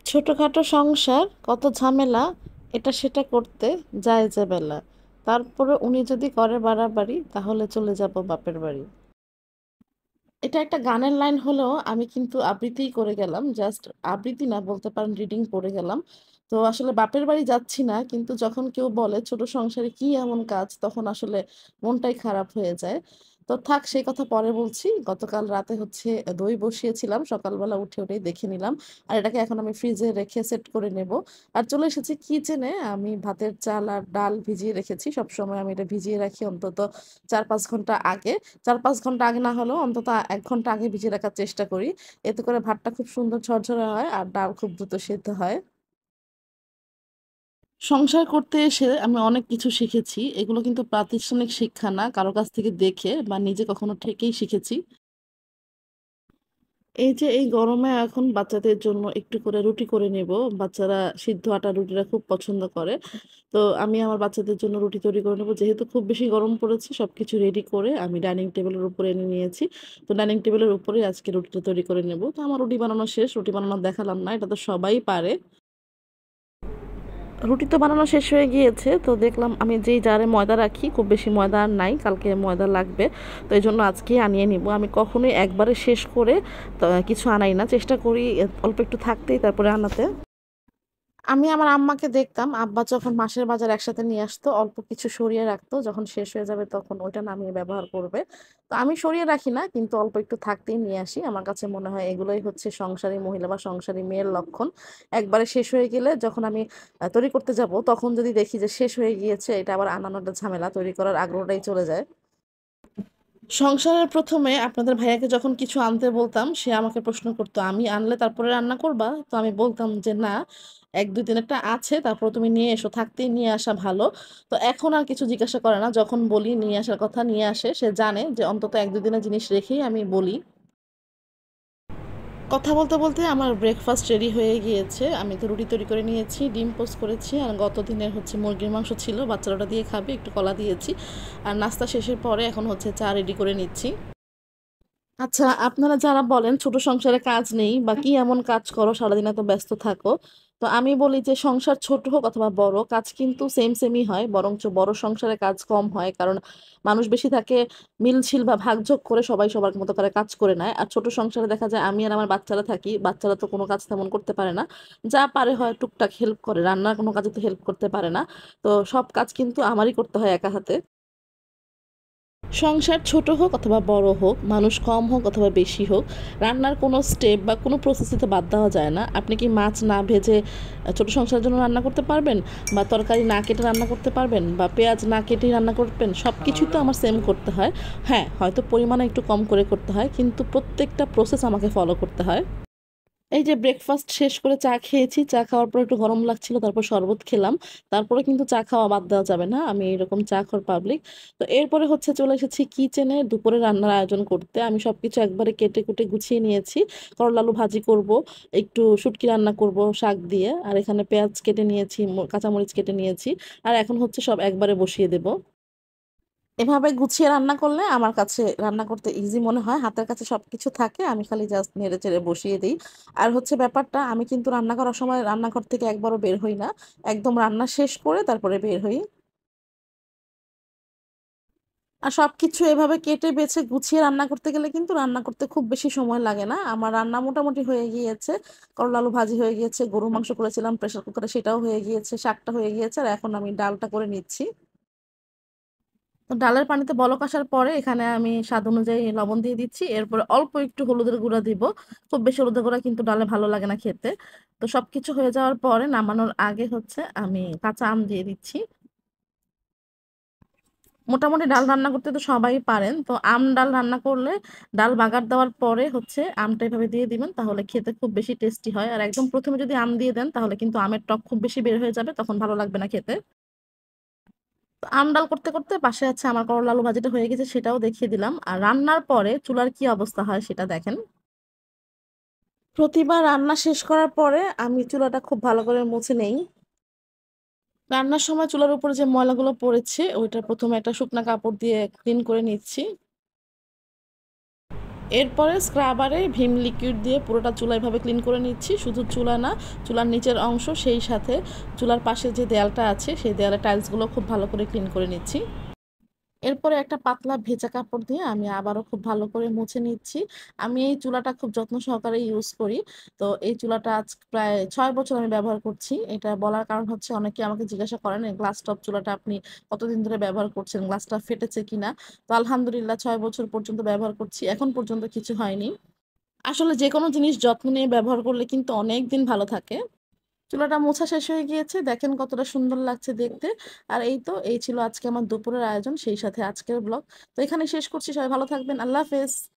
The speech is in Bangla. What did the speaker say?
ছোটখাটো সংসার কত ঝামেলা, এটা সেটা করতে যায় যে বেলা। তারপরে উনি যদি করে বাড়াবাড়ি তাহলে চলে যাব বাপের বাড়ি। এটা একটা গানের লাইন হলেও আমি কিন্তু আবৃত্তিই করে গেলাম। জাস্ট আবৃত্তি না, বলতে পারেন রিডিং পড়ে গেলাম। তো আসলে বাপের বাড়ি যাচ্ছি না, কিন্তু যখন কেউ বলে ছোট সংসারে কি এমন কাজ, তখন আসলে মনটাই খারাপ হয়ে যায়। তো থাক, সেই কথা পরে বলছি। গতকাল রাতে হচ্ছে দই বসিয়েছিলাম, সকালবেলা উঠে ওটাই দেখে নিলাম। আর এটাকে এখন আমি ফ্রিজে রেখে সেট করে নেব। আর চলে এসেছি কিচেনে। আমি ভাতের চাল আর ডাল ভিজিয়ে রেখেছি। সবসময় আমি এটা ভিজিয়ে রাখি অন্তত ৪-৫ ঘন্টা আগে। ৪-৫ ঘন্টা আগে না হলেও অন্তত ১ ঘন্টা আগে ভিজিয়ে রাখার চেষ্টা করি। এতে করে ভাতটা খুব সুন্দর ঝরঝরে হয় আর ডাল খুব দ্রুত সেদ্ধ হয়। সংসার করতে এসে আমি অনেক কিছু শিখেছি। এগুলো কিন্তু প্রাতিষ্ঠানিক শিক্ষা না, কারো কাছ থেকে দেখে বা নিজে কখনো থেকেই শিখেছি। এই যে এই গরমে এখন বাচ্চাদের জন্য একটু করে রুটি করে নেব। বাচ্চারা সিদ্ধ আটা রুটিটা খুব পছন্দ করে। তো আমি আমার বাচ্চাদের জন্য রুটি তৈরি করে নেবো। যেহেতু খুব বেশি গরম পড়েছে, সবকিছু রেডি করে আমি ডাইনিং টেবিলের উপরে এনে নিয়েছি। তো ডাইনিং টেবিলের উপরেই আজকে রুটিটা তৈরি করে নেব। তো আমার রুটি বানানো শেষ। রুটি বানানো দেখালাম না, এটা তো সবাই পারে। রুটি তো বানানো শেষ হয়ে গিয়েছে। তো দেখলাম আমি যেই জারে ময়দা রাখি, খুব বেশি ময়দা আর নাই, কালকে ময়দা লাগবে। তো এই জন্য আজকেই আনিয়ে নিব। আমি কখনোই একবারে শেষ করে তো কিছু আনাই না, চেষ্টা করি অল্প একটু থাকতেই তারপরে আনাতে। আমি আমার আম্মাকে দেখতাম, আব্বা যখন মাসের বাজার একসাথে নিয়ে আসতো অল্প কিছু সরিয়ে রাখতো, যখন শেষ হয়ে যাবে তখন ওইটা নামিয়ে ব্যবহার করবে। তো আমি সরিয়ে রাখি না, কিন্তু অল্প একটু থাকতেই নিয়ে আসি। আমার কাছে মনে হয় এগুলোই হচ্ছে সংসারী মহিলা বা সংসারী মেয়ের লক্ষণ। একবারে শেষ হয়ে গেলে যখন আমি তৈরি করতে যাব, তখন যদি দেখি যে শেষ হয়ে গিয়েছে, এটা আবার আনানোটা ঝামেলা, তৈরি করার আগ্রহটাই চলে যায়। সংসারের প্রথমে আপনাদের ভাইয়াকে যখন কিছু আনতে বলতাম, সে আমাকে প্রশ্ন করতো, আমি আনলে তারপরে রান্না করবা? তো আমি বলতাম যে না, ১-২ দিনেরটা আছে, তারপর তুমি নিয়ে এসো, থাকতেই নিয়ে আসা ভালো। তো এখন আর কিছু জিজ্ঞাসা করে না, যখন বলি নিয়ে আসার কথা নিয়ে আসে। সে জানে যে অন্তত ১-২ দিনের জিনিস রেখেই আমি বলি। কথা বলতে বলতে আমার ব্রেকফাস্ট রেডি হয়ে গিয়েছে। আমি তো রুটি তৈরি করে নিয়েছি, ডিম পোস্ট করেছি, আর গত দিনের হচ্ছে মুরগির মাংস ছিল, বাচ্চারা ওটা দিয়ে খাবে, একটু কলা দিয়েছি। আর নাস্তা শেষের পরে এখন হচ্ছে চা রেডি করে নিচ্ছি। আচ্ছা, আপনারা যারা বলেন ছোট সংসারে কাজ নেই বা কি এমন কাজ করো, সারাদিন এত ব্যস্ত থাকো, তো আমি বলি যে সংসার ছোট হোক অথবা বড়, কাজ কিন্তু সেম সেমই হয়, বরঞ্চ বড় সংসারে কাজ কম হয়, কারণ মানুষ বেশি থাকে, মিলছিল বা ভাগযোগ করে সবাই সবার মতো করে কাজ করে নেয়। আর ছোট সংসারে দেখা যায় আমি আর আমার বাচ্চারা থাকি, বাচ্চারা তো কোনো কাজ তেমন করতে পারে না, যা পারে হয় টুকটাক হেল্প করে, রান্নার কোনো কাজে তো হেল্প করতে পারে না। তো সব কাজ কিন্তু আমারই করতে হয় একা হাতে। সংসার ছোট হোক অথবা বড় হোক, মানুষ কম হোক অথবা বেশি হোক, রান্নার কোনো স্টেপ বা কোনো প্রসেসে তো বাদ দেওয়া যায় না। আপনি কি মাছ না ভেজে ছোট সংসারের জন্য রান্না করতে পারবেন? বা তরকারি না কেটে রান্না করতে পারবেন? বা পেঁয়াজ না কেটেই রান্না করবেন? সব কিছুই তো আমার সেম করতে হয়। হ্যাঁ, হয়তো পরিমাণে একটু কম করে করতে হয়, কিন্তু প্রত্যেকটা প্রসেস আমাকে ফলো করতে হয়। এই যে ব্রেকফাস্ট শেষ করে চা খেয়েছি, চা খাওয়ার পর একটু গরম লাগছিল, তারপর শরবত খেলাম। তারপরে কিন্তু চা খাওয়া বাদ দেওয়া যাবে না, আমি এরকম চা খোর পাবলিক। তো এরপরে হচ্ছে চলে এসেছি কিচেনে দুপুরে রান্নার আয়োজন করতে। আমি সবকিছু একবারে কেটে কুটে গুছিয়ে নিয়েছি। করলা আলু ভাজি করব, একটু শুটকি রান্না করব শাক দিয়ে, আর এখানে পেঁয়াজ কেটে নিয়েছি, কাঁচামরিচ কেটে নিয়েছি। আর এখন হচ্ছে সব একবারে বসিয়ে দেব। এভাবে গুছিয়ে রান্না করলে আমার কাছে রান্না করতে ইজি মনে হয়, হাতের কাছে সবকিছু থাকে, আমি খালি জাস্ট নেড়ে চেড়ে বসিয়ে দিই। আর হচ্ছে ব্যাপারটা, আমি কিন্তু রান্না করার সময় রান্নাঘর থেকে একবারও বের হই না, একদম রান্না শেষ করে তারপরে বের হই। আর সবকিছু এভাবে কেটে বেছে গুছিয়ে রান্না করতে গেলে কিন্তু রান্না করতে খুব বেশি সময় লাগে না। আমার রান্না মোটামুটি হয়ে গিয়েছে। করলা আলু ভাজি হয়ে গিয়েছে, গরুর মাংস করেছিলাম প্রেসার কুকারে, সেটাও হয়ে গিয়েছে, শাকটা হয়ে গিয়েছে, আর এখন আমি ডালটা করে নিচ্ছি। তো ডালের পানিতে বলক আসার পরে এখানে আমি স্বাদ অনুযায়ী লবণ দিয়ে দিচ্ছি, এরপরে অল্প একটু হলুদের গুঁড়া দিব। খুব বেশি হলুদের গুঁড়া কিন্তু ডালে ভালো লাগে না খেতে। তো সবকিছু হয়ে যাওয়ার পরে নামানোর আগে হচ্ছে আমি কাঁচা আম দিয়ে দিচ্ছি। মোটামুটি ডাল রান্না করতে তো সবাই পারেন, তো আম ডাল রান্না করলে ডাল বাগার দেওয়ার পরে হচ্ছে আমটা এভাবে দিয়ে দিবেন, তাহলে খেতে খুব বেশি টেস্টি হয়। আর একদম প্রথমে যদি আম দিয়ে দেন তাহলে কিন্তু আমের টক খুব বেশি বের হয়ে যাবে, তখন ভালো লাগবে না খেতে। তো আম ডাল করতে করতে পাশে আছে আমার করলা আলু ভাজিটা হয়ে গেছে, সেটাও দেখিয়ে দিলাম। আর রান্নার পরে চুলার কি অবস্থা হয় সেটা দেখেন। প্রতিবার রান্না শেষ করার পরে আমি চুলাটা খুব ভালো করে মুছে নেই। রান্নার সময় চুলার উপরে যে ময়লাগুলো পড়েছে ওইটা প্রথমে একটা শুকনা কাপড় দিয়ে ক্লিন করে নিচ্ছি। এরপরে স্ক্রাবারে ভিম লিকুইড দিয়ে পুরোটা চুলা এভাবে ক্লিন করে নিচ্ছি। শুধু চুলা না, চুলার নিচের অংশ, সেই সাথে চুলার পাশে যে দেয়ালটা আছে সেই দেয়ালের টাইলসগুলো খুব ভালো করে ক্লিন করে নিচ্ছি। এরপরে একটা পাতলা ভেজা কাপড় দিয়ে আমি আবারও খুব ভালো করে মুছে নিচ্ছি। আমি এই চুলাটা খুব যত্ন সহকারে ইউজ করি। তো এই চুলাটা আজ প্রায় ৬ বছর আমি ব্যবহার করছি। এটা বলার কারণ হচ্ছে অনেকে আমাকে জিজ্ঞাসা করেন এই গ্লাস টপ চুলাটা আপনি কতদিন ধরে ব্যবহার করছেন? গ্লাসটা ফেটেছে কিনা? তো আলহামদুলিল্লাহ ৬ বছর পর্যন্ত ব্যবহার করছি। এখন পর্যন্ত কিছু হয়নি। আসলে যেকোনো জিনিস যত্ন নিয়ে ব্যবহার করলে কিন্তু অনেকদিন ভালো থাকে। চুলাটা মোছা শেষ হয়ে গিয়েছে। দেখেন কতটা সুন্দর লাগছে দেখতে। আর এই তো এই ছিল আজকে আমার দুপুরের আয়োজন, সেই সাথে আজকের ব্লগ। তো এখানে শেষ করছি। সবাই ভালো থাকবেন। আল্লাহ হাফেজ।